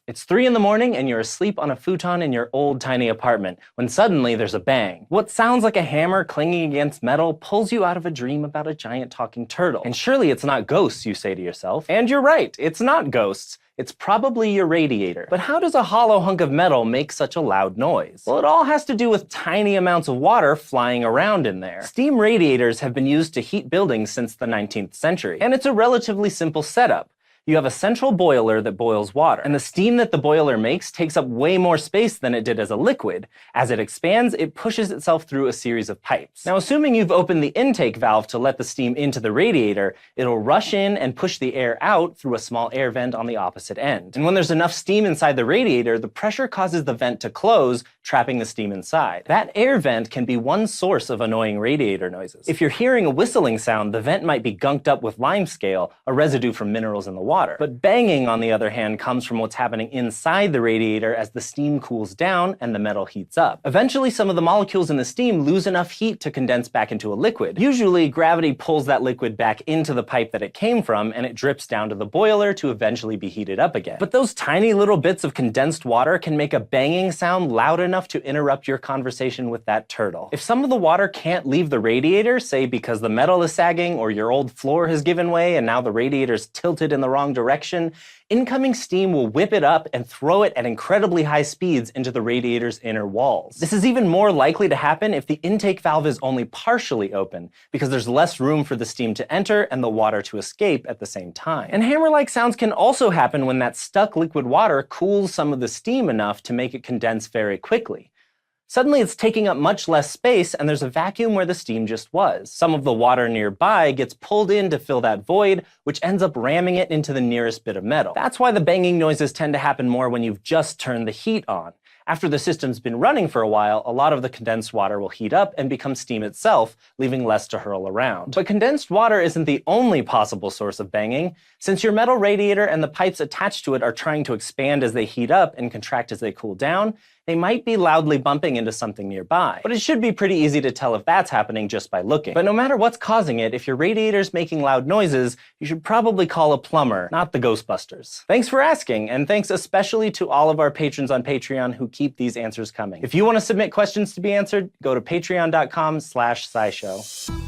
It's 3 in the morning and you're asleep on a futon in your old tiny apartment when suddenly there's a bang. What sounds like a hammer clanging against metal pulls you out of a dream about a giant talking turtle. And surely it's not ghosts, you say to yourself. And you're right, it's not ghosts. It's probably your radiator. But how does a hollow hunk of metal make such a loud noise? Well, it all has to do with tiny amounts of water flying around in there. Steam radiators have been used to heat buildings since the 19th century, and it's a relatively simple setup. You have a central boiler that boils water, and the steam that the boiler makes takes up way more space than it did as a liquid. As it expands, it pushes itself through a series of pipes. Now, assuming you've opened the intake valve to let the steam into the radiator, it'll rush in and push the air out through a small air vent on the opposite end. And when there's enough steam inside the radiator, the pressure causes the vent to close, trapping the steam inside. That air vent can be one source of annoying radiator noises. If you're hearing a whistling sound, the vent might be gunked up with limescale, a residue from minerals in the water. But banging, on the other hand, comes from what's happening inside the radiator as the steam cools down and the metal heats up. Eventually, some of the molecules in the steam lose enough heat to condense back into a liquid. Usually, gravity pulls that liquid back into the pipe that it came from, and it drips down to the boiler to eventually be heated up again. But those tiny little bits of condensed water can make a banging sound loud enough to interrupt your conversation with that turtle. If some of the water can't leave the radiator, say because the metal is sagging or your old floor has given way and now the radiator's tilted in the wrong direction, incoming steam will whip it up and throw it at incredibly high speeds into the radiator's inner walls. This is even more likely to happen if the intake valve is only partially open, because there's less room for the steam to enter and the water to escape at the same time. And hammer-like sounds can also happen when that stuck liquid water cools some of the steam enough to make it condense very quickly. Suddenly it's taking up much less space and there's a vacuum where the steam just was. Some of the water nearby gets pulled in to fill that void, which ends up ramming it into the nearest bit of metal. That's why the banging noises tend to happen more when you've just turned the heat on. After the system's been running for a while, a lot of the condensed water will heat up and become steam itself, leaving less to hurl around. But condensed water isn't the only possible source of banging. Since your metal radiator and the pipes attached to it are trying to expand as they heat up and contract as they cool down, they might be loudly bumping into something nearby. But it should be pretty easy to tell if that's happening just by looking. But no matter what's causing it, if your radiator's making loud noises, you should probably call a plumber, not the Ghostbusters. Thanks for asking, and thanks especially to all of our patrons on Patreon who keep these answers coming. If you want to submit questions to be answered, go to patreon.com/scishow.